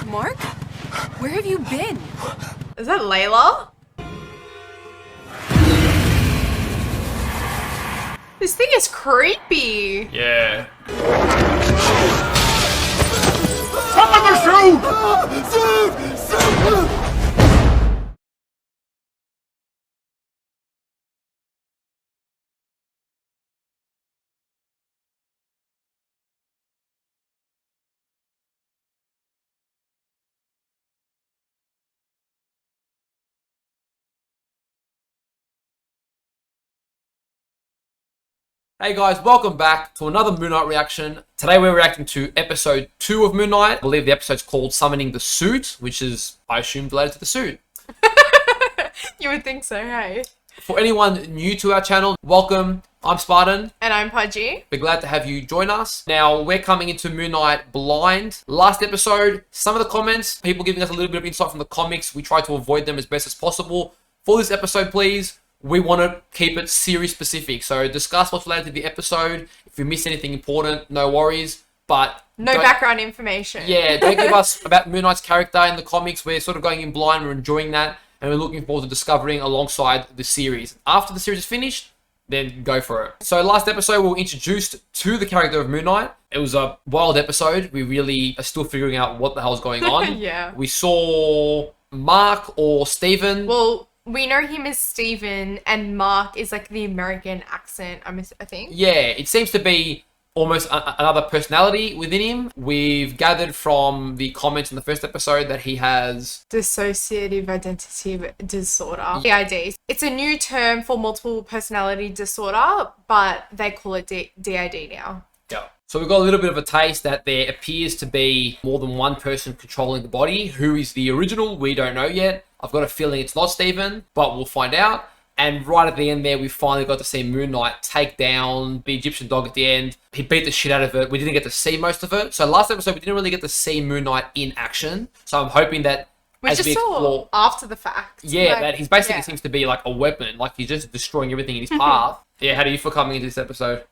Marc? Where have you been? Is that Layla? This thing is creepy. Yeah. Someone to shoot! Hey guys, welcome back to another Moon Knight reaction. Today we're reacting to episode 2 of Moon Knight. I believe the episode's called Summoning the Suit, which is, I assume, related to the suit. You would think so, hey? For anyone new to our channel, welcome. I'm Spartan. And I'm Pudgy. We're glad to have you join us. Now, we're coming into Moon Knight blind. Last episode, some of the comments, people giving us a little bit of insight from the comics. We try to avoid them as best as possible. For this episode, please, we want to keep it series specific. So discuss what's related to the episode. If you miss anything important, no worries. But no background information. Yeah, don't give us about Moon Knight's character in the comics. We're sort of going in blind. We're enjoying that. And we're looking forward to discovering alongside the series. After the series is finished, then go for it. So last episode, we were introduced to the character of Moon Knight. It was a wild episode. We really are still figuring out what the hell's going on. Yeah. We saw Marc or Steven. Well, we know him as Steven, and Marc is like the American accent, I think. Yeah, it seems to be almost another personality within him. We've gathered from the comments in the first episode that he has Dissociative identity disorder, DID. It's a new term for multiple personality disorder, but they call it DID now. Yeah. So we've got a little bit of a taste that there appears to be more than one person controlling the body. Who is the original? We don't know yet. I've got a feeling it's not Steven, but we'll find out. And right at the end there, we finally got to see Moon Knight take down the Egyptian dog at the end. He beat the shit out of it. We didn't get to see most of it. So last episode, we didn't really get to see Moon Knight in action. So I'm hoping that we just saw after the fact. Yeah, like, that he basically seems to be like a weapon. Like he's just destroying everything in his path. Yeah, how do you feel coming into this episode?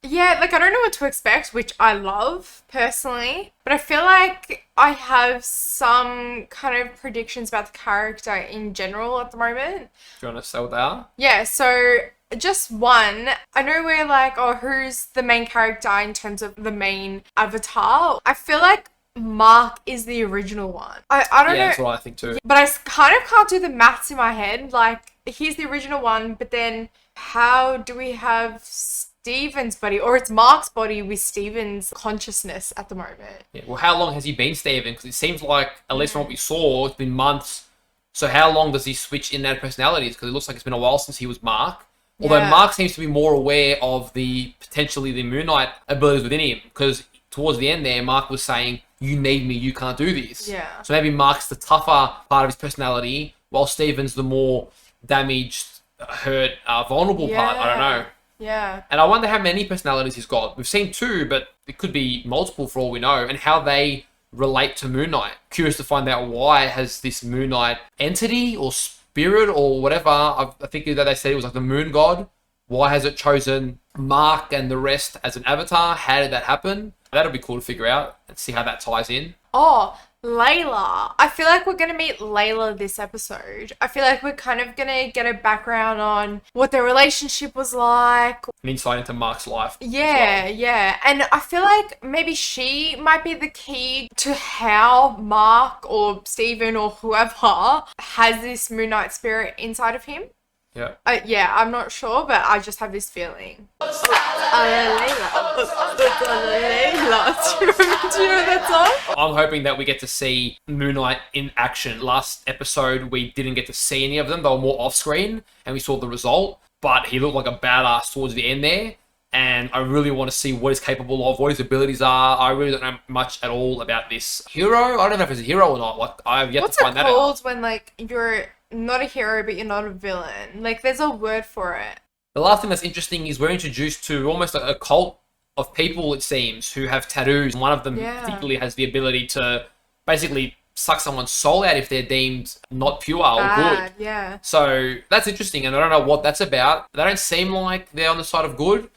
Yeah, like I don't know what to expect, which I love personally, but I feel like I have some kind of predictions about the character in general at the moment. Do you want to say what they are? Yeah, so just one. I know we're like, oh, who's the main character in terms of the main avatar? I feel like Marc is the original one. I don't know. Yeah, that's what I think too. But I kind of can't do the maths in my head. Like, he's the original one, but then how do we have Steven's body, or it's Marc's body with Steven's consciousness at the moment? Yeah, well, how long has he been Steven? Because it seems like, at least from what we saw, it's been months. So how long does he switch in that personalities? Because it looks like it's been a while since he was Marc. Although Marc seems to be more aware of the potentially the Moon Knight abilities within him. Because towards the end there, Marc was saying, you need me, you can't do this. Yeah. So maybe Marc's the tougher part of his personality, while Steven's the more damaged, hurt, vulnerable part. I don't know. Yeah. And I wonder how many personalities he's got. We've seen 2, but it could be multiple for all we know. And how they relate to Moon Knight. Curious to find out why has this Moon Knight entity or spirit or whatever. I think that they said it was like the moon god. Why has it chosen Marc and the rest as an avatar? How did that happen? That'll be cool to figure out and see how that ties in. Oh, Layla. I feel like we're going to meet Layla this episode. I feel like we're kind of going to get a background on what their relationship was like. An insight into Marc's life. Yeah, yeah. And I feel like maybe she might be the key to how Marc or Steven or whoever has this Moon Knight spirit inside of him. Yeah. Yeah, I'm not sure, but I just have this feeling. Layla. Do you know that song? I'm hoping that we get to see Moon Knight in action. Last episode, we didn't get to see any of them. They were more off-screen, and we saw the result. But he looked like a badass towards the end there. And I really want to see what he's capable of, what his abilities are. I really don't know much at all about this hero. I don't know if he's a hero or not. Like, I have yet to find that out. What's it called when, like, you're not a hero, but you're not a villain? Like, there's a word for it. The last thing that's interesting is we're introduced to almost a cult of people, it seems, who have tattoos. One of them particularly has the ability to basically suck someone's soul out if they're deemed not pure or good. Yeah. So that's interesting, and I don't know what that's about. They don't seem like they're on the side of good.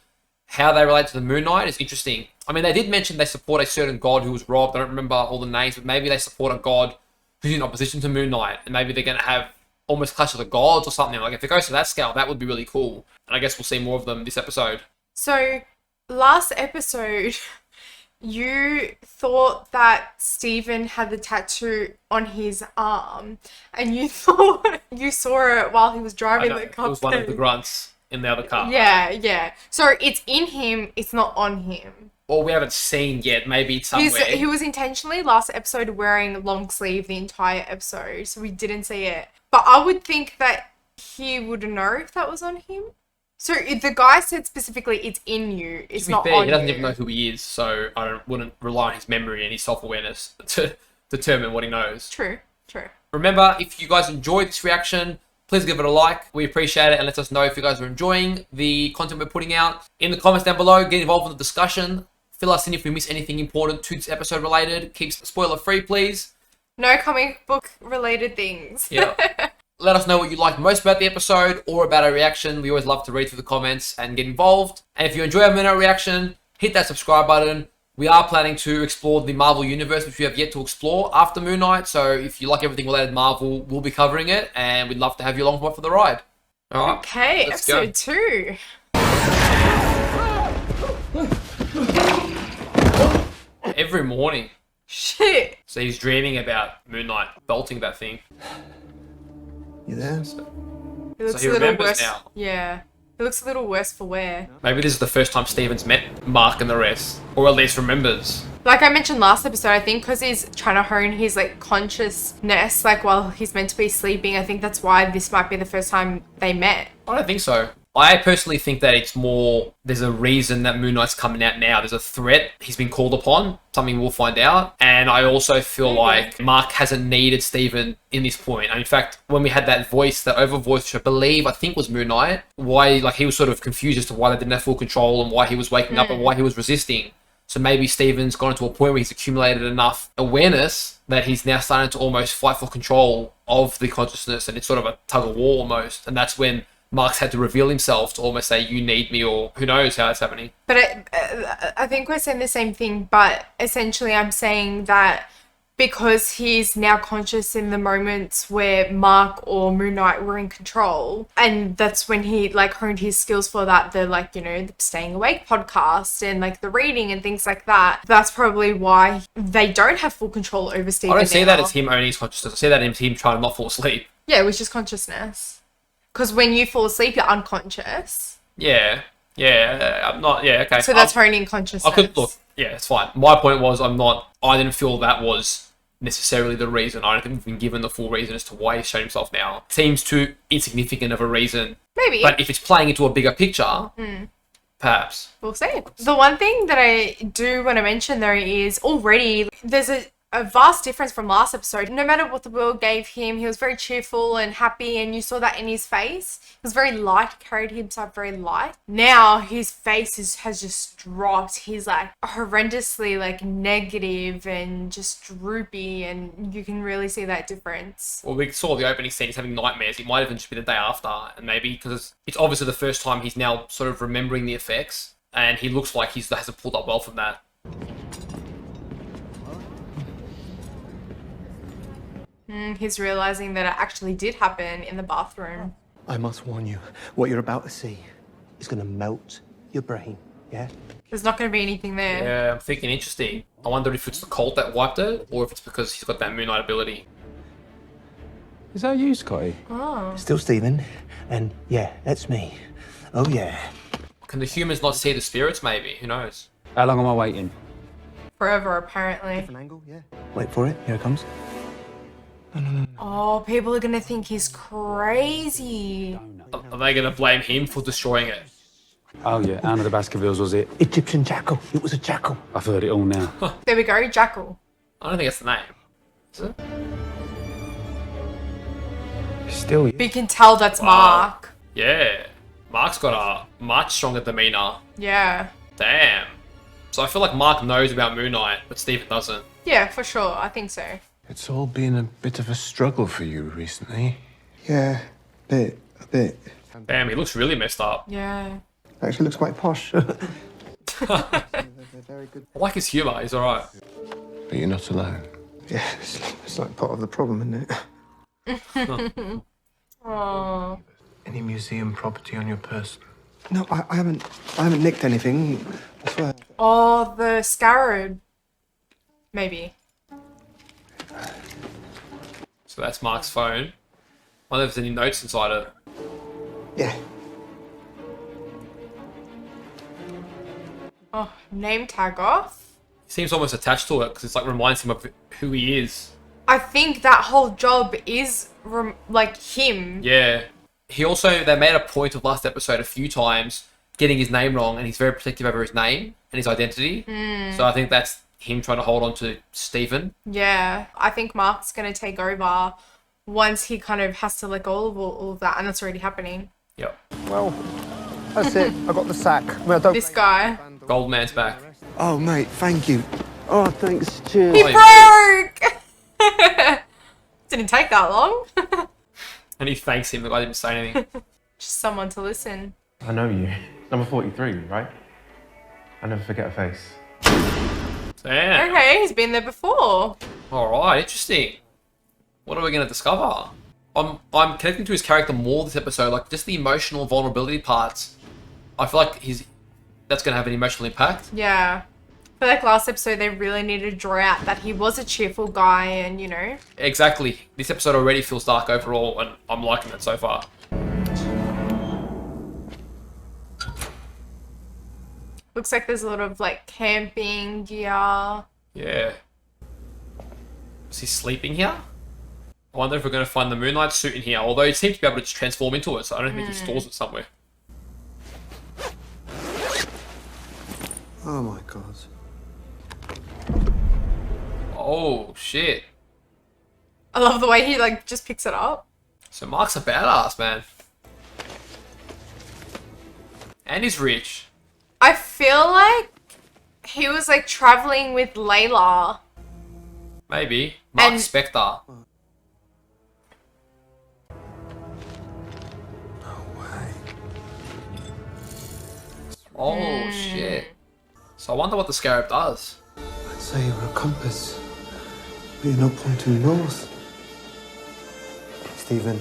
how they relate to the Moon Knight is interesting. I mean, they did mention they support a certain god who was robbed. I don't remember all the names, but maybe they support a god who's in opposition to Moon Knight, and maybe they're going to have almost Clash of the Gods or something. Like, if it goes to that scale, that would be really cool. And I guess we'll see more of them this episode. So, last episode, you thought that Stephen had the tattoo on his arm, and you thought you saw it while he was driving the car. It was one of the grunts in the other car. Yeah. So it's in him, it's not on him. Or we haven't seen yet. Maybe it's somewhere. He was intentionally last episode wearing long sleeve the entire episode, so we didn't see it. But I would think that he would know if that was on him. So if the guy said specifically it's in you, it's not on you. He doesn't even know who he is, so I wouldn't rely on his memory and his self-awareness to determine what he knows. True. Remember, if you guys enjoyed this reaction, please give it a like. We appreciate it, and let us know if you guys are enjoying the content we're putting out. In the comments down below, get involved in the discussion. Fill us in if we miss anything important to this episode related. Keep spoiler free, please. No comic book related things. Yeah. Let us know what you liked most about the episode or about our reaction. We always love to read through the comments and get involved. And if you enjoy our Moon Knight reaction, hit that subscribe button. We are planning to explore the Marvel Universe, which we have yet to explore after Moon Knight. So if you like everything related to Marvel, we'll be covering it. And we'd love to have you along for the ride. All right. Okay, episode 2. Every morning. Shit. So he's dreaming about Moon Knight belting that thing. You there? It looks he a little remembers worse. now. Yeah. It looks a little worse for wear. Maybe this is the first time Steven's met Marc and the rest. Or at least remembers. Like I mentioned last episode, I think because he's trying to hone his like consciousness, like while he's meant to be sleeping, I think that's why this might be the first time they met. I don't think so. I personally think that it's more, there's a reason that Moon Knight's coming out now. There's a threat. He's been called upon. Something we'll find out. And I also feel like Marc hasn't needed Steven in this point. And in fact, when we had that voice, that over voice, which I think was Moon Knight, why, like, he was sort of confused as to why they didn't have full control and why he was waking up and why he was resisting. So maybe Steven's gone to a point where he's accumulated enough awareness that he's now starting to almost fight for control of the consciousness. And it's sort of a tug of war almost. And that's when Marc's had to reveal himself to almost say, you need me, or who knows how that's happening. But I think we're saying the same thing, but essentially I'm saying that because he's now conscious in the moments where Marc or Moon Knight were in control, and that's when he like honed his skills for that, the like, you know, the Staying Awake podcast and like the reading and things like that. That's probably why they don't have full control over Steven. I don't see now. that as him owning his consciousness. I see that as him trying to not fall asleep. Yeah, which is consciousness. Because when you fall asleep, you're unconscious. Yeah, I'm not, okay. So that's honing consciousness. I could, look, yeah, it's fine. My point was, I didn't feel that was necessarily the reason. I don't think we've been given the full reason as to why he's shown himself now. Seems too insignificant of a reason. Maybe. But if it's playing into a bigger picture, perhaps. We'll see. The one thing that I do want to mention though is already there's a vast difference from last episode. No matter what the world gave him, he was very cheerful and happy, and you saw that in his face. He was very light, carried himself very light. Now his face has just dropped. He's like horrendously like negative and just droopy, and you can really see that difference. Well, we saw the opening scene, he's having nightmares. It might even just be the day after, and maybe because it's obviously the first time he's now sort of remembering the effects, and he looks like he hasn't pulled up well from that. He's realizing that it actually did happen in the bathroom. I must warn you, what you're about to see is going to melt your brain, yeah? There's not going to be anything there. Yeah, I'm thinking interesting. I wonder if it's the cult that wiped it, or if it's because he's got that Moon Knight ability. Is that you, Scotty? Oh. Still Stephen, and yeah, that's me. Oh yeah. Can the humans not see the spirits, maybe? Who knows? How long am I waiting? Forever, apparently. Different angle, yeah. Wait for it, here it comes. No. Oh, people are going to think he's crazy. Are they going to blame him for destroying it? Oh yeah, Anna the Baskervilles was it? Egyptian jackal, it was a jackal. I've heard it all now. There we go, Jackal. I don't think that's the name. Is it? Still, But you can tell that's Marc. Yeah. Marc's got a much stronger demeanor. Yeah. Damn. So I feel like Marc knows about Moon Knight, but Steven doesn't. Yeah, for sure. I think so. It's all been a bit of a struggle for you recently. Yeah, a bit. Damn, he looks really messed up. Yeah. Actually looks quite posh. They're very good. I like his humour. He's all right. But you're not alone. Yeah, it's like part of the problem, isn't it? Oh. Any museum property on your person? No, I haven't nicked anything. I swear. Oh, the scarab. Maybe. So that's Mark's phone. I wonder if there's any notes inside it. Yeah. Oh, name tag off. He seems almost attached to it because it's like reminds him of who he is. I think that whole job is like him. Yeah. They made a point of last episode a few times getting his name wrong, and he's very protective over his name and his identity. So I think that's him trying to hold on to Stephen. Yeah, I think Mark's going to take over once he kind of has to let go of all of that, and that's already happening. Yep. Well, that's it. I got the sack. Well, don't This guy. Goldman's back. Oh, mate, thank you. Oh, thanks. Cheers. He Oh, broke! Didn't take that long. And he thanks him. The guy didn't say anything. Just someone to listen. I know you. Number 43, right? I never forget a face. Damn. Okay, he's been there before. All right, interesting. What are we going to discover? I'm connecting to his character more this episode, like just the emotional vulnerability parts. I feel like that's going to have an emotional impact. Yeah. I feel like last episode they really needed to draw out that he was a cheerful guy and, you know. Exactly. This episode already feels dark overall, and I'm liking it so far. Looks like there's a lot of like camping gear. Yeah. Is he sleeping here? I wonder if we're going to find the Moonlight suit in here, although he seems to be able to just transform into it, so I don't think he stores it somewhere. Oh, my God. Oh, shit. I love the way he like just picks it up. So Mark's a badass, man. And he's rich. I feel like he was like traveling with Layla. Maybe. Mark And- Spector. Oh, shit. So I wonder what the scarab does. I'd say you're a compass. But you're not pointing north. Stephen,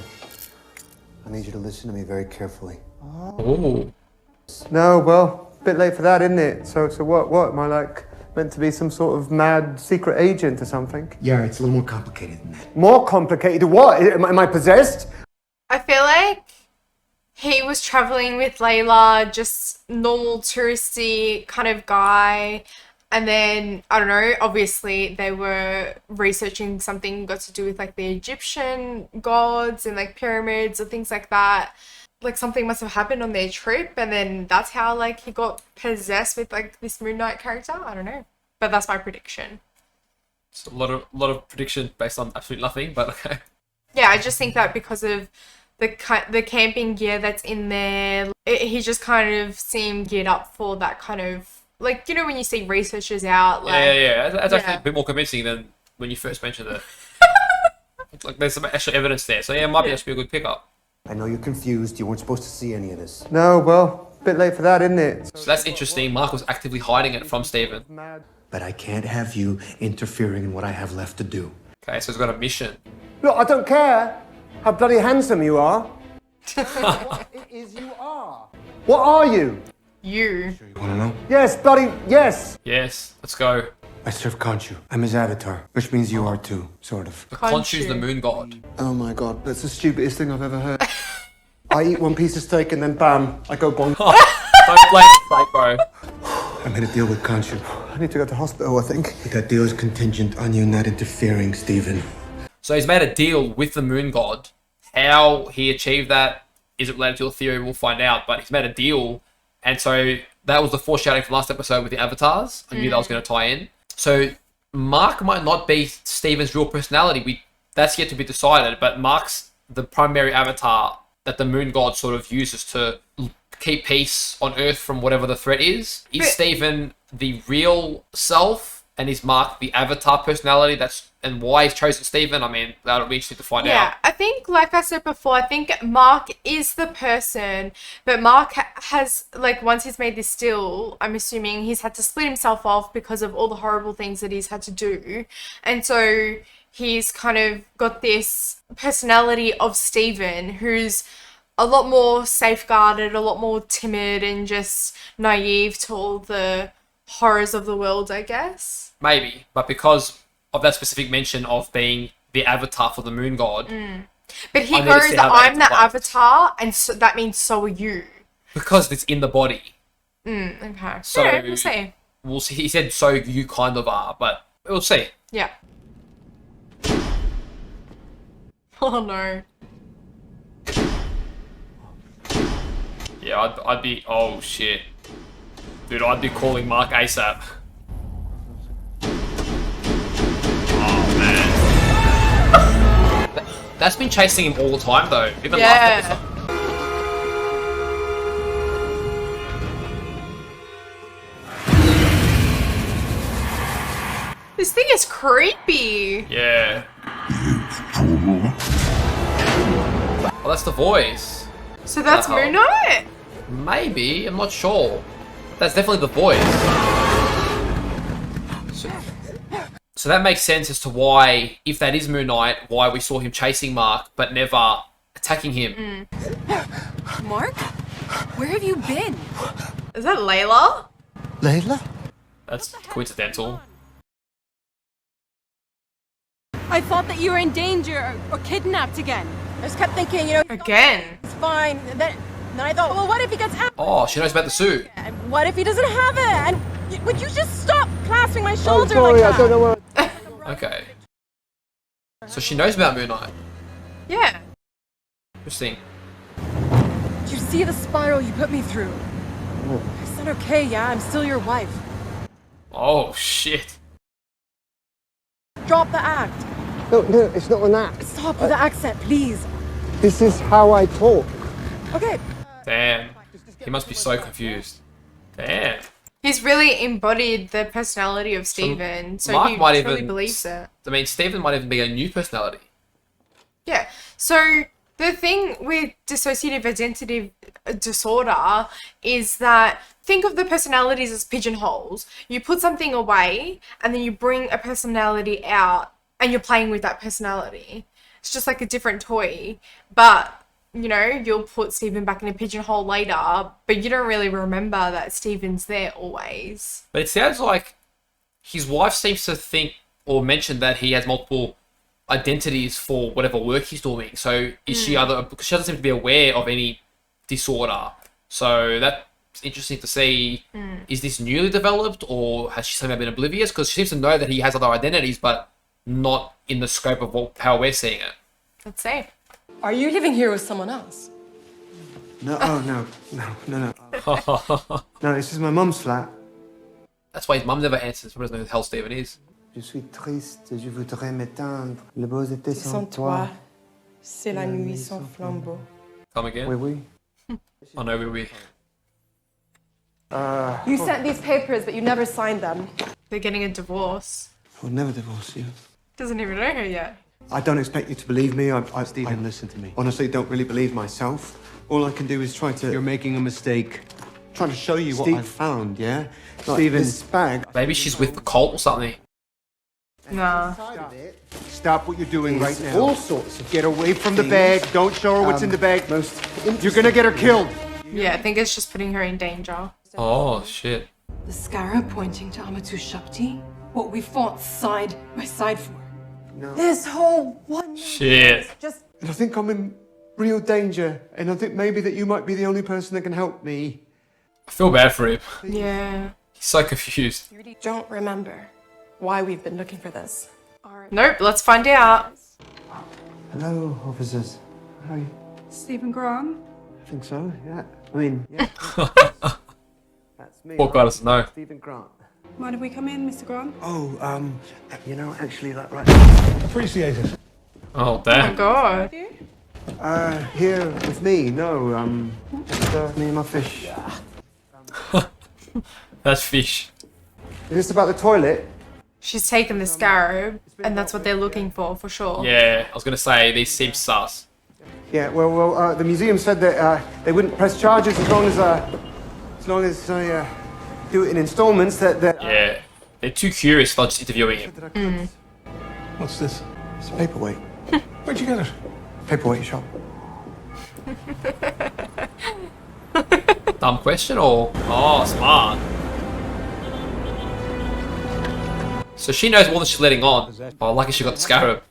I need you to listen to me very carefully. Oh. No, well, a bit late for that, isn't it? So what? Am I like meant to be some sort of mad secret agent or something? Yeah, it's a little more complicated than that. More complicated? What? Am I possessed? I feel like he was traveling with Layla, just normal touristy kind of guy. And then, I don't know, obviously they were researching something got to do with like the Egyptian gods and like pyramids or things like that. Like something must have happened on their trip, and then that's how like he got possessed with like this Moon Knight character. I don't know. But that's my prediction. It's a lot of prediction based on absolutely nothing, but okay. Yeah, I just think that because of the camping gear that's in there, he just kind of seemed geared up for that kind of, like, you know, when you see researchers out, like... Yeah. That's actually Yeah. a bit more convincing than when you first mentioned it. Like, there's some actual evidence there, so yeah, it might be actually a good pickup. I know you're confused. You weren't supposed to see any of this. No, well, a bit late for that, isn't it? So that's interesting. Mark was actively hiding it from Stephen. But I can't have you interfering in what I have left to do. Okay, so he's got a mission. Look, I don't care how bloody handsome you are. What it is you are. What are you? You. You wanna know? Yes, bloody, yes. Yes, let's go. I serve Khonshu. I'm his avatar, which means you are too, sort of. The Khonshu's the moon god. Oh my God, that's the stupidest thing I've ever heard. I eat one piece of steak and then bam, I go bonk. Don't blame the steak, bro. I made a deal with Khonshu. I need to go to hospital, I think. But that deal is contingent on you not interfering, Stephen. So he's made a deal with the moon god. How he achieved that isn't related to your theory, we'll find out. But he's made a deal. And so that was the foreshadowing from last episode with the avatars. I knew that was going to tie in. So Mark might not be Stephen's real personality. That's yet to be decided. But Mark's the primary avatar that the moon god sort of uses to keep peace on Earth from whatever the threat is. Is Stephen the real self And is Mark the avatar personality? And why he's chosen Stephen? I mean, that'll be interesting to find out. Yeah, I think, like I said before, I think Mark is the person, but Mark has, like, once he's made this deal, I'm assuming he's had to split himself off because of all the horrible things that he's had to do. And so he's kind of got this personality of Stephen, who's a lot more safeguarded, a lot more timid, and just naive to all the horrors of the world, I guess. Maybe, but because of that specific mention of being the avatar for the moon god. But he I need to goes, see how that I'm the interplays. avatar, and so that means so are you. Because it's in the body. Okay. So Yeah, we'll see. We'll see. He said, so you kind of are, but we'll see. Yeah. Oh no. Yeah, I'd be... Oh, shit. Dude, I'd be calling Mark ASAP. Oh, man. That's been chasing him all the time, though. Even last episode. This thing is creepy. Yeah. Oh, that's the voice. So that's Uh-oh. Moon Knight? Maybe. I'm not sure. That's definitely the voice. So that makes sense as to why, if that is Moon Knight, why we saw him chasing Mark, but never attacking him. Mark? Where have you been? Is that Layla? Layla? That's coincidental. I thought that you were in danger or kidnapped again. I just kept thinking, you know, Again. it's fine. And then I thought, well, what if he gets out? Oh, she knows about the suit. And what if he doesn't have it? And would you just stop clasping my shoulder Sorry, like that? I don't know where. Okay. So she knows about Moon Knight. Yeah. Interesting. Did you see the spiral you put me through? Is that okay? Yeah, I'm still your wife. Oh, shit. Drop the act. No, it's not an act. Stop with the accent, please. This is how I talk. Okay. Damn. He must be so confused. Damn. He's really embodied the personality of Stephen, so Mark he might truly even- believes it. I mean, Stephen might even be a new personality. Yeah. So the thing with dissociative identity disorder is that think of the personalities as pigeonholes. You put something away and then you bring a personality out and you're playing with that personality. It's just like a different toy. But, you know, you'll put Stephen back in a pigeonhole later, but you don't really remember that Stephen's there always. But it sounds like his wife seems to think or mention that he has multiple identities for whatever work he's doing. So is she other... Because she doesn't seem to be aware of any disorder. So that's interesting to see. Is this newly developed or has she somehow been oblivious? Because she seems to know that he has other identities, but not in the scope of how we're seeing it. Let's see. Are you living here with someone else? No, oh, no. No, this is my mum's flat. That's why his mum never answers. He doesn't know who the hell Stephen is. Je suis triste, je voudrais m'éteindre. Le beau était Sans sans toi. toi, c'est la nuit sans flambeau. Come again? Oui, oui. Oh no, we. You sent these papers, but you never signed them. They're getting a divorce. I would never divorce you. Doesn't even know her yet. I don't expect you to believe me. Stephen, listen to me. honestly don't really believe myself. All I can do is try to... You're making a mistake. trying to show you what Steve- I've found, yeah? Like Stephen- this bag... Maybe she's with the cult or something. Nah. Stop what you're doing right now. All sorts of... Get away from the things. bag. Don't show her what's in the bag. Most You're gonna get her killed. Yeah, I think it's just putting her in danger. Oh shit. The scarab pointing to Amatu Shakti? What we fought side by side for. This whole one Shit. just And I think I'm in real danger, and I think maybe that you might be the only person that can help me. I feel bad for him. Yeah. He's so confused. don't remember why we've been looking for this. Nope, let's find out. Hello, officers. Hi. Stephen Graham? I think so, yeah. I mean, yeah. That's me. Poor guy doesn't know. Stephen Grant. Mind if we come in, Mr. Graham? Oh, you know, actually, like, right. Appreciate it. Oh Oh my damn. god. Here with me, no, just, me and my fish. That's fish. Is this about the toilet? She's taken the scarab, and that's what they're looking for sure. Yeah, I was gonna say these seem sus. Yeah, well, the museum said that they wouldn't press charges as long as I do it in installments. Yeah, they're too curious for just interviewing him. What's this? It's a paperweight. Where'd you get it? Paperweight shop. Dumb question or? Oh, smart. So she knows more than she's letting on. Oh, lucky she got the scarab.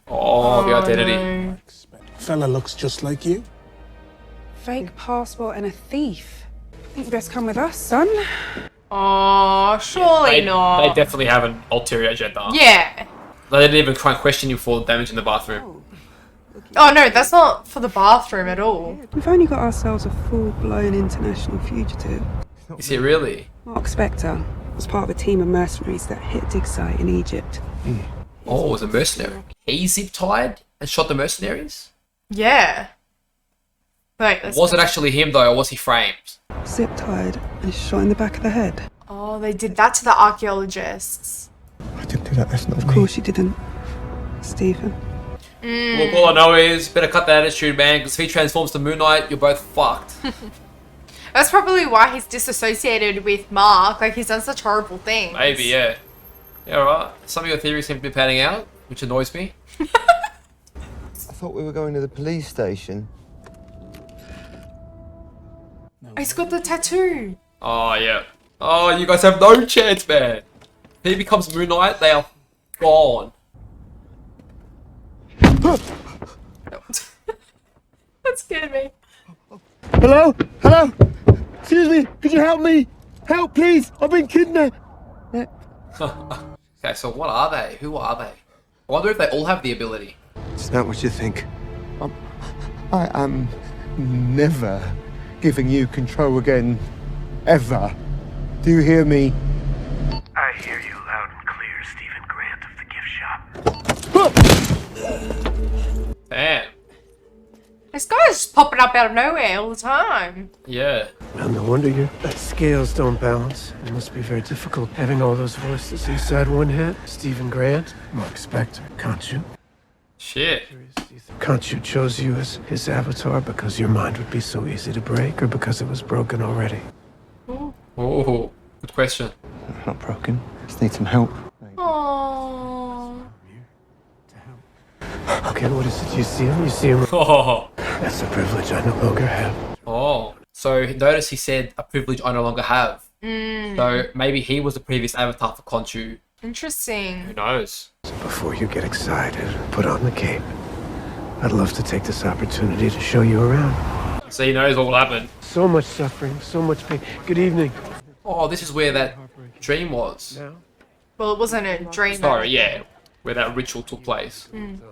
Oh, the identity. No. Fella looks just like you. Fake passport and a thief. I think you best come with us, son. Oh, surely not. They definitely have an ulterior agenda. Yeah. They didn't even try and question you for damage in the bathroom. Oh no, that's not for the bathroom at all. We've only got ourselves a full-blown international fugitive. Is it really? Marc Spector was part of a team of mercenaries that hit a dig site in Egypt. Oh, it was a mercenary. He zip-tied and shot the mercenaries? Yeah. Wait, that's Was it actually him though, or was he framed? Zip-tied and shot in the back of the head. Oh, they did that to the archaeologists. I didn't do that. That's not Of course you didn't, Stephen. Look, all I know is better cut that attitude, man, because if he transforms to Moon Knight, you're both fucked. That's probably why he's disassociated with Mark. Like, he's done such horrible things. Maybe, yeah. Yeah, right. Some of your theories seem to be panning out, which annoys me. I thought we were going to the police station. He's got the tattoo. Oh, yeah. Oh, you guys have no chance, man. If he becomes Moon Knight, they are gone. That scared me. Hello? Hello? Excuse me, could you help me? Help, please! I've been kidnapped! Okay, so what are they? Who are they? I wonder if they all have the ability. It's not what you think. I am never giving you control again. Ever. Do you hear me? I hear you loud and clear, Stephen Grant of the gift shop. Damn. This guy's popping up out of nowhere all the time. Yeah. Well, no wonder your scales don't balance. It must be very difficult having all those voices inside one head. Stephen Grant, Marc Spector, Khonshu. Shit. Khonshu chose you as his avatar because your mind would be so easy to break, or because it was broken already? Oh, good question. I'm not broken. Just need some help. Aww. Okay, what is it? You see him? You see him? Oh. That's a privilege I no longer have. Oh. So notice he said a privilege I no longer have. So maybe he was the previous avatar for Khonshu. Interesting. Who knows? So before you get excited, put on the cape. I'd love to take this opportunity to show you around. So he knows what will happen. So much suffering, so much pain. Good evening. Oh, this is where that dream was. Now, Well, it wasn't a dream. Sorry, yeah. Where that ritual took place.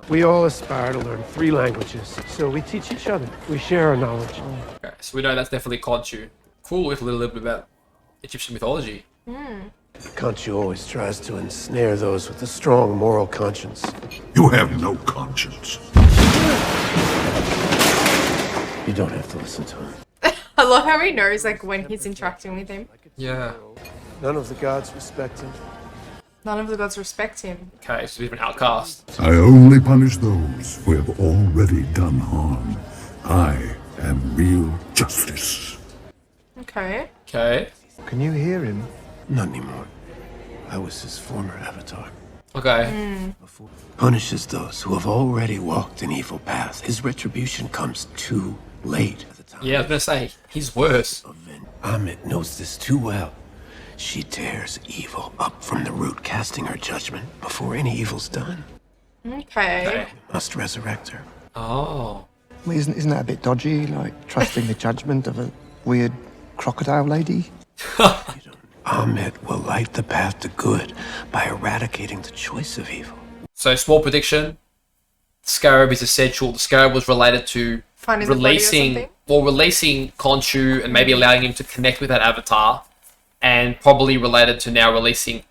we all aspire to learn 3 languages, so we teach each other. We share our knowledge. Okay, so we know that's definitely Khonshu. Cool with a little bit about Egyptian mythology. Khonshu always tries to ensnare those with a strong moral conscience. You have no conscience. You don't have to listen to him. I love how he knows, like, when he's interacting with him. Yeah. None of the gods respect him. None of the gods respect him. Okay, so he's an outcast. I only punish those who have already done harm. I am real justice. Okay. Okay. Can you hear him? Not anymore. I was his former avatar. Okay. Punishes those who have already walked an evil path. His retribution comes too late. At the time Yeah, I was gonna say, he's worse. Amit knows this too well. She tears evil up from the root, casting her judgment before any evil's done. Okay. Must resurrect her. Oh. Well, isn't that a bit dodgy? Like trusting the judgment of a weird crocodile lady? Amit will light the path to good by eradicating the choice of evil. So, small prediction. Scarab is essential. The Scarab was related to Finding the body or releasing something? releasing Khonshu and maybe allowing him to connect with that avatar, and probably related to now releasing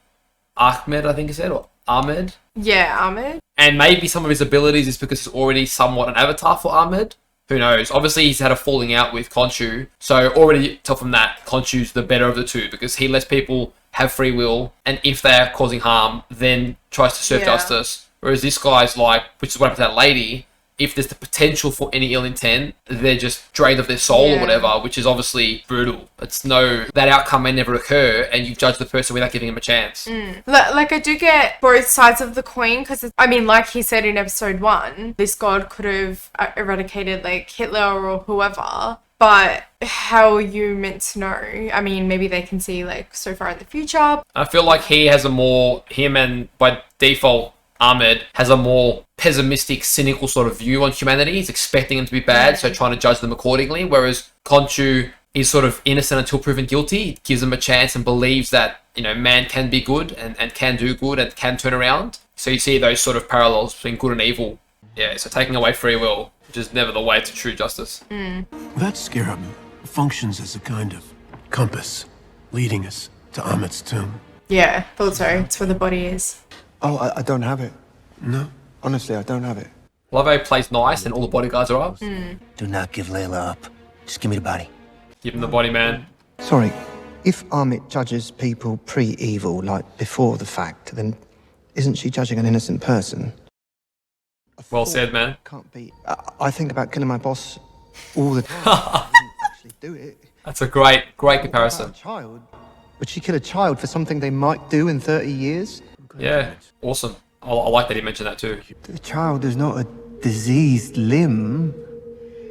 Ahmed, I think he said, or Ahmed. Yeah, Ahmed. And maybe some of his abilities is because he's already somewhat an avatar for Ahmed. Who knows? Obviously, he's had a falling out with Khonshu, so already tell from that, Khonshu's the better of the two because he lets people have free will, and if they are causing harm, then tries to serve justice. Whereas this guy's like, which is what happened to that lady, if there's the potential for any ill intent, they're just drained of their soul or whatever, which is obviously brutal. That outcome may never occur, and you judge the person without giving him a chance. Like, I do get both sides of the coin, because, I mean, like he said in episode 1, this god could have eradicated, like, Hitler or whoever, but how are you meant to know? I mean, maybe they can see, like, so far in the future. I feel like him and, by default, Ahmed has a more pessimistic, cynical sort of view on humanity. He's expecting them to be bad, so trying to judge them accordingly. Whereas Khonshu is sort of innocent until proven guilty. He gives them a chance and believes that, you know, man can be good and can do good and can turn around. So you see those sort of parallels between good and evil. Yeah, so taking away free will, which is never the way to true justice. That scarab functions as a kind of compass, leading us to Ahmed's tomb. Yeah, thought so. It's where the body is. Oh, I don't have it. No? Honestly, I don't have it. Love how he plays nice and all the bodyguards are up. Do not give Layla up. Just give me the body. Give him the body, man. Sorry, if Amit judges people pre-evil, like before the fact, then isn't she judging an innocent person? Well said, man. Can't be. I think about killing my boss all the time. I didn't actually do it. That's a great comparison. A child? Would she kill a child for something they might do in 30 years? Yeah, awesome. I like that he mentioned that too. The child is not a diseased limb.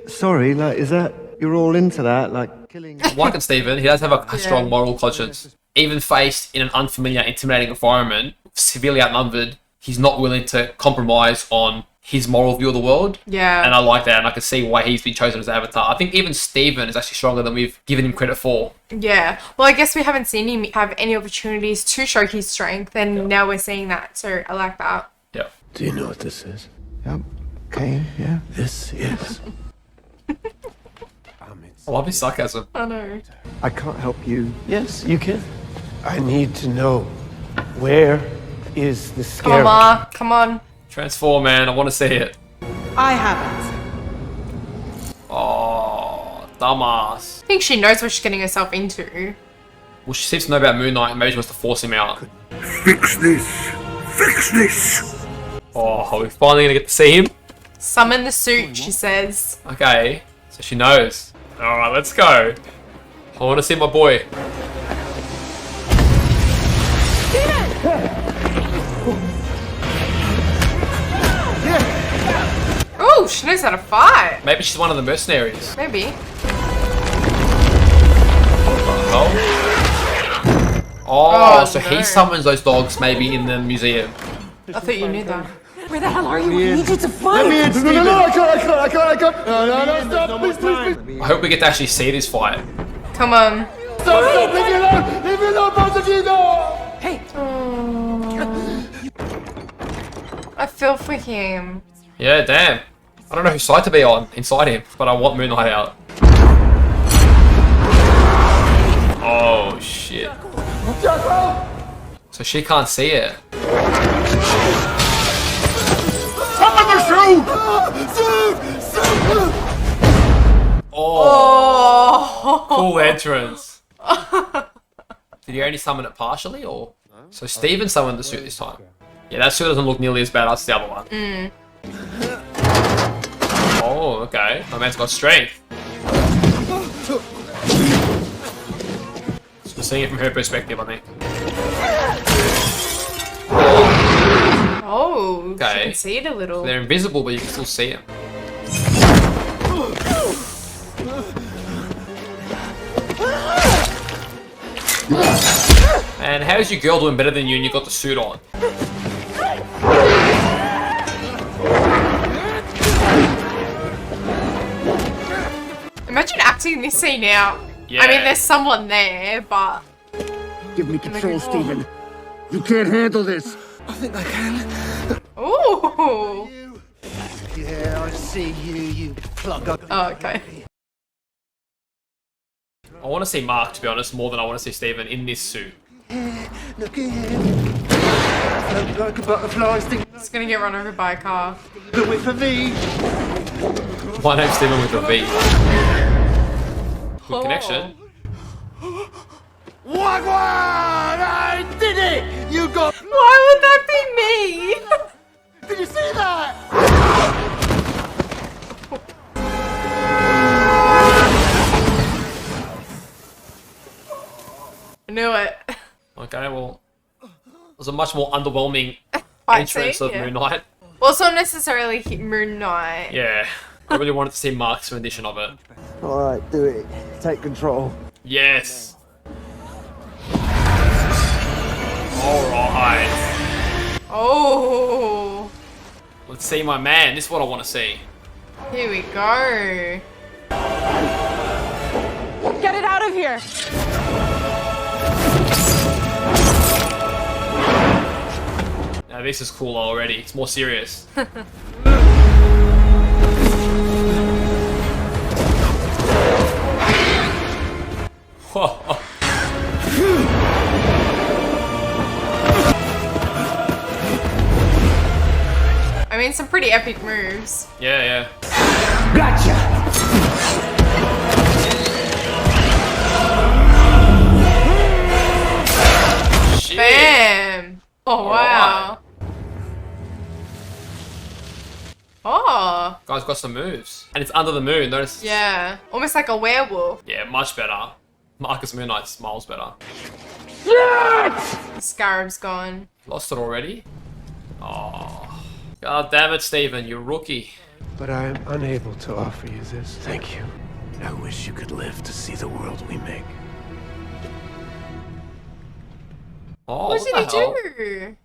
Sorry, like, is that... You're all into that, like killing... Like Stephen, he does have a strong moral conscience. Even faced in an unfamiliar, intimidating environment, severely outnumbered, he's not willing to compromise on his moral view of the world. Yeah. And I like that, and I can see why he's been chosen as Avatar. I think even Stephen is actually stronger than we've given him credit for. Yeah. Well, I guess we haven't seen him have any opportunities to show his strength, and now we're seeing that, so I like that. Yeah. Do you know what this is? Yep. Okay, yeah. This is... I love his sarcasm. I know. I can't help you. Yes, you can. I need to know, where is the Come on, scarab? Marc. Come on. Transform, man. I want to see it. I haven't. Oh, dumbass. I think she knows what she's getting herself into. Well, she seems to know about Moon Knight, and maybe she wants to force him out. Fix this! Fix this! Oh, are we finally going to get to see him? Summon the suit, she says. Okay, so she knows. Alright, let's go. I want to see my boy. Oh, she knows how to fight. Maybe she's one of the mercenaries. Maybe. Oh, so no. he summons those dogs maybe in the museum. I thought you knew that. Where the hell are you? I need you to fight. Let me in, Stephen! No, I can't! No, stop! Please! I hope we get to actually see this fight. Come on. Stop! Leave me alone! Leave me alone, both of you! No! Hey. I feel for him. Yeah, damn. I don't know whose side to be on inside him, but I want Moon Knight out. Oh, shit. So she can't see it. Oh, cool entrance. Did he only summon it partially, or? So Steven summoned the suit this time. Yeah, that suit doesn't look nearly as badass as the other one. Oh, okay. My man's got strength. So we're seeing it from her perspective, I think. Oh, Okay. she can see it a little. They're invisible, but you can still see them. And how's your girl doing better than you and you got the suit on? Imagine acting this scene out. Yeah. I mean, there's someone there, but... Give me control, Stephen. You can't handle this. I think I can. Ooh. Yeah, I see you, you plug up. Oh, okay. I want to see Mark, to be honest, more than I want to see Steven in this suit. Look at him. Float like a butterfly, sting It's gonna get run over by a car. the whip for me. My name's Steven with a V. Good connection. Wagwan! I did it! You got... Why would that be me? Did you see that? I knew it. Okay, well, it was a much more underwhelming Fight entrance scene, of yeah. Moon Knight. Well, it's not necessarily Moon Knight. Yeah, I really wanted to see Mark's rendition of it. All right, do it. Take control. Yes. All right. Oh, Let's see my man. This is what I want to see. here we go. Get it out of here! Now this is cool already. It's more serious. I mean, some pretty epic moves. Yeah, yeah. Shit. Bam! Oh, wow. Oh. Guy's got some moves. And it's under the moon. Notice. Yeah. Almost like a werewolf. Yeah, much better. Marcus Moon Knight smiles better. The scarab's gone. Lost it already? Oh. God damn it, Steven. You rookie. But I am unable to offer you this. Thank you. I wish you could live to see the world we make. Oh, What what did the he hell? do?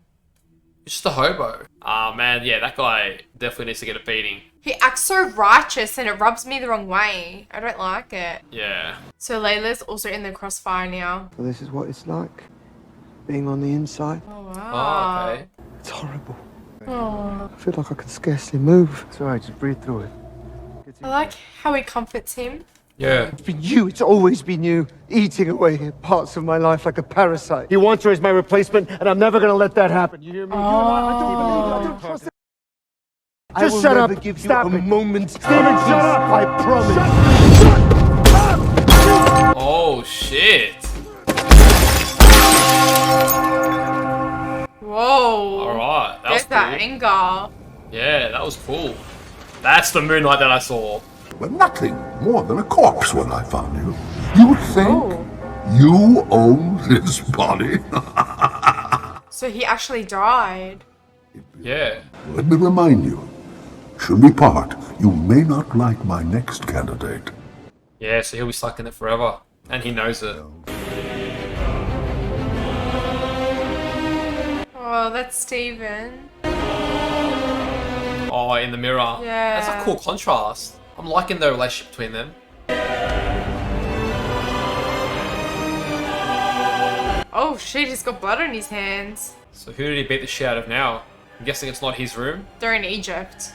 It's just a hobo. Ah, man, yeah, that guy definitely needs to get a beating. He acts so righteous and it rubs me the wrong way. I don't like it. Yeah. So Layla's also in the crossfire now. Well, this is what it's like, being on the inside. Oh, Oh, wow. okay. It's horrible. Oh. I feel like I can scarcely move. It's alright, just breathe through it. I like how he comforts him. Yeah. It's been you, it's always been you, eating away at parts of my life like a parasite. He wants her as my replacement, and I'm never gonna let that happen. You hear me? I don't believe it. I don't trust it. Just shut up. Give you Stop a it. moment. Steven, shut up. I promise. Oh, shit. Whoa. Alright, that was There's that cool. anger. Yeah, that was cool. That's the Moon Knight that I saw. Were nothing more than a corpse when I found you. You think Oh. you own this body? So he actually died. Yeah. Let me remind you, should we part, you may not like my next candidate. Yeah, so he'll be stuck in it forever. And he knows it. Oh, that's Steven. Oh, in the mirror. Yeah. That's a cool contrast. I'm liking the relationship between them. Oh shit, he's got blood on his hands. So who did he beat the shit out of now? I'm guessing it's not his room. They're in Egypt.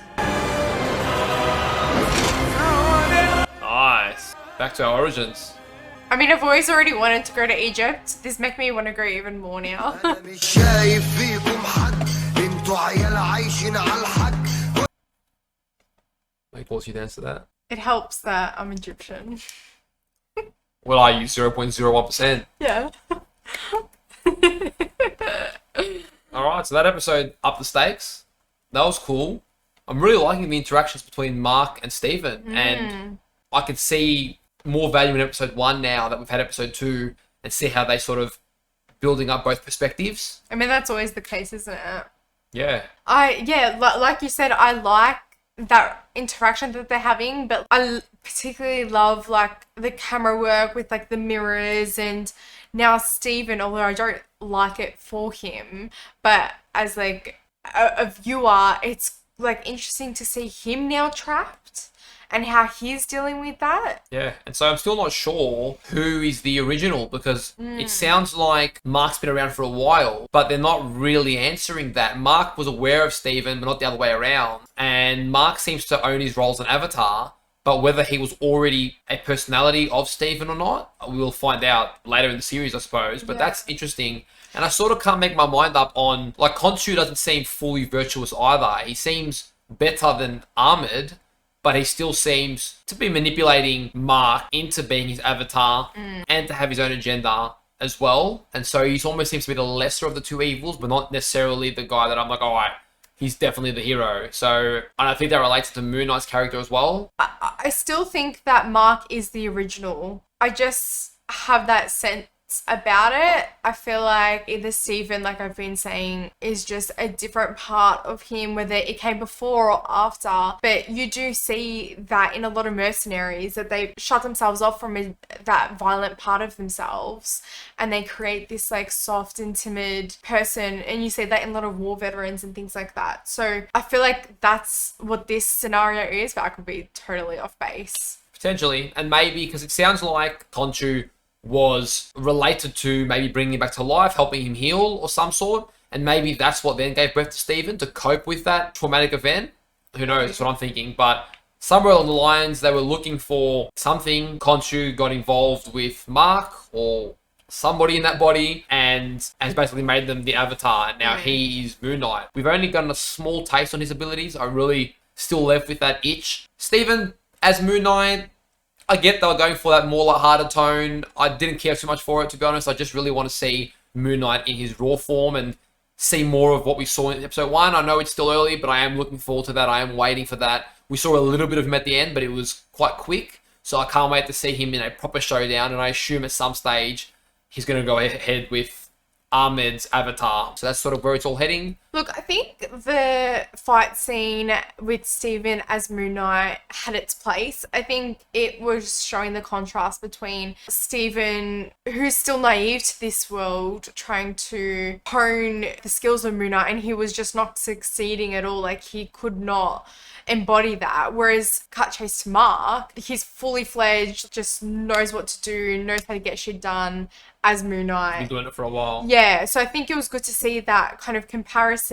Nice. Back to our origins. I mean, I've always already wanted to go to Egypt. This make me want to go even more now. Like, what's you dance to that? It helps that I'm Egyptian. Well, are you 0.01%? Yeah. Alright, so that episode upped the stakes. That was cool. I'm really liking the interactions between Mark and Steven. And I can see more value in episode 1 now that we've had episode 2 and see how they sort of building up both perspectives. I mean, that's always the case, isn't it? Yeah. Like you said, I like that interaction that they're having, but I particularly love like the camera work with like the mirrors, and now Steven, although I don't like it for him, but as like a viewer, it's like interesting to see him now trapped and how he's dealing with that. Yeah, and so I'm still not sure who is the original, because it sounds like Mark's been around for a while, but they're not really answering that. Mark was aware of Steven, but not the other way around. And Mark seems to own his role as an avatar, but whether he was already a personality of Steven or not, we'll find out later in the series, I suppose. But that's interesting. And I sort of can't make my mind up on, like, Khonshu doesn't seem fully virtuous either. He seems better than Ahmed, but he still seems to be manipulating Mark into being his avatar and to have his own agenda as well. And so he almost seems to be the lesser of the two evils, but not necessarily the guy that I'm like, all right, he's definitely the hero. So, and I think that relates to Moon Knight's character as well. I still think that Mark is the original. I just have that sense about it. I feel like either Steven, like I've been saying, is just a different part of him, whether it came before or after. But you do see that in a lot of mercenaries, that they shut themselves off from that violent part of themselves, and they create this like soft and timid person. And you see that in a lot of war veterans and things like that. So I feel like that's what this scenario is, but I could be totally off base. Potentially. And maybe because it sounds like Khonshu was related to maybe bringing him back to life, helping him heal or some sort. And maybe that's what then gave birth to Steven, to cope with that traumatic event. Who knows? That's what I'm thinking. But somewhere along the lines, they were looking for something. Khonshu got involved with Mark or somebody in that body and has basically made them the avatar. And now he is Moon Knight. We've only gotten a small taste on his abilities. I'm really still left with that itch. Steven, as Moon Knight, I get they were going for that more light-hearted tone. I didn't care too much for it, to be honest. I just really want to see Moon Knight in his raw form and see more of what we saw in episode 1. I know it's still early, but I am looking forward to that. I am waiting for that. We saw a little bit of him at the end, but it was quite quick. So I can't wait to see him in a proper showdown. And I assume at some stage he's going to go ahead with Ahmed's avatar. So that's sort of where it's all heading. Look, I think the fight scene with Steven as Moon Knight had its place. I think it was showing the contrast between Steven, who's still naive to this world, trying to hone the skills of Moon Knight, and he was just not succeeding at all. Like, he could not embody that. Whereas cut chase to Mark, he's fully fledged, just knows what to do, knows how to get shit done as Moon Knight. Been doing it for a while. Yeah, so I think it was good to see that kind of comparison,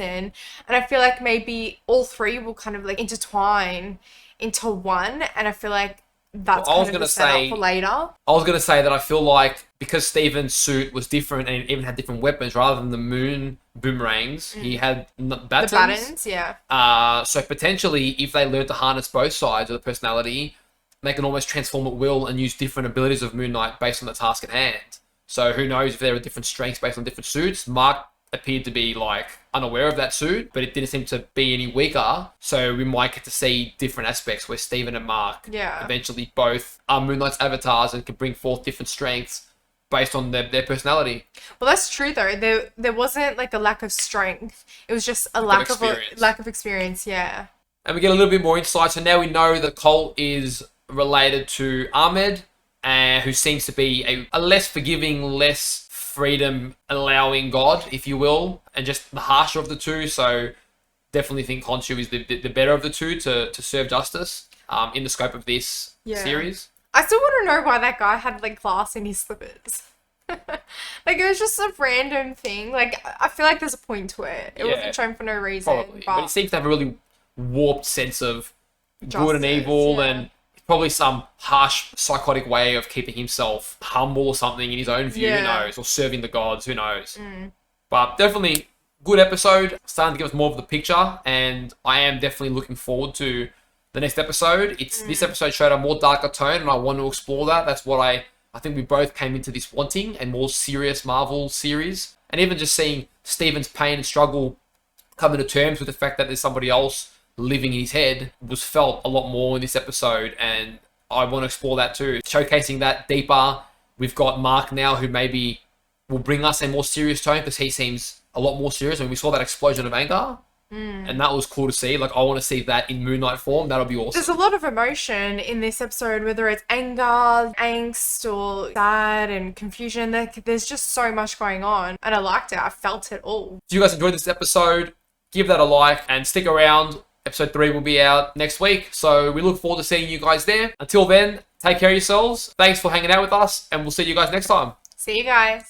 and I feel like maybe all three will kind of like intertwine into one, and I feel like that's kind of the setup for later. I was going to say that I feel like because Steven's suit was different and it even had different weapons rather than the moon boomerangs, he had batons. The batons, yeah. So potentially, if they learn to harness both sides of the personality, they can almost transform at will and use different abilities of Moon Knight based on the task at hand. So who knows if there are different strengths based on different suits. Mark appeared to be like unaware of that suit, but it didn't seem to be any weaker. So we might get to see different aspects where Steven and Mark eventually both are Moon Knight's avatars and can bring forth different strengths based on their personality. Well, that's true though. There wasn't like a lack of strength. It was just a lack of experience. Yeah. And we get a little bit more insight. So now we know the cult is related to Ahmed, who seems to be a less forgiving, less freedom allowing god, if you will, and just the harsher of the two. So definitely think Khonshu is the better of the two to serve justice in the scope of this series. I still want to know why that guy had like glass in his slippers. Like, it was just a random thing. Like, I feel like there's a point to it. It wasn't shown for no reason. Probably. But it seems to have a really warped sense of good and evil, and probably some harsh, psychotic way of keeping himself humble or something in his own view, who knows, or serving the gods, who knows. But definitely good episode, starting to give us more of the picture, and I am definitely looking forward to the next episode. This episode showed a more darker tone, and I want to explore that. That's what I think we both came into this wanting, a more serious Marvel series. And even just seeing Steven's pain and struggle coming to terms with the fact that there's somebody else living in his head was felt a lot more in this episode, and I want to explore that too, showcasing that deeper. We've got Mark now, who maybe will bring us a more serious tone, because he seems a lot more serious. I mean, we saw that explosion of anger, and that was cool to see. Like, I want to see that in Moon Knight form. That'll be awesome. There's a lot of emotion in this episode, whether it's anger, angst, or sad and confusion. There's just so much going on, and I liked it. I felt it all. If you guys enjoyed this episode, give that a like and stick around. Episode 3 will be out next week, so we look forward to seeing you guys there. Until then, take care of yourselves. Thanks for hanging out with us, and we'll see you guys next time. See you guys.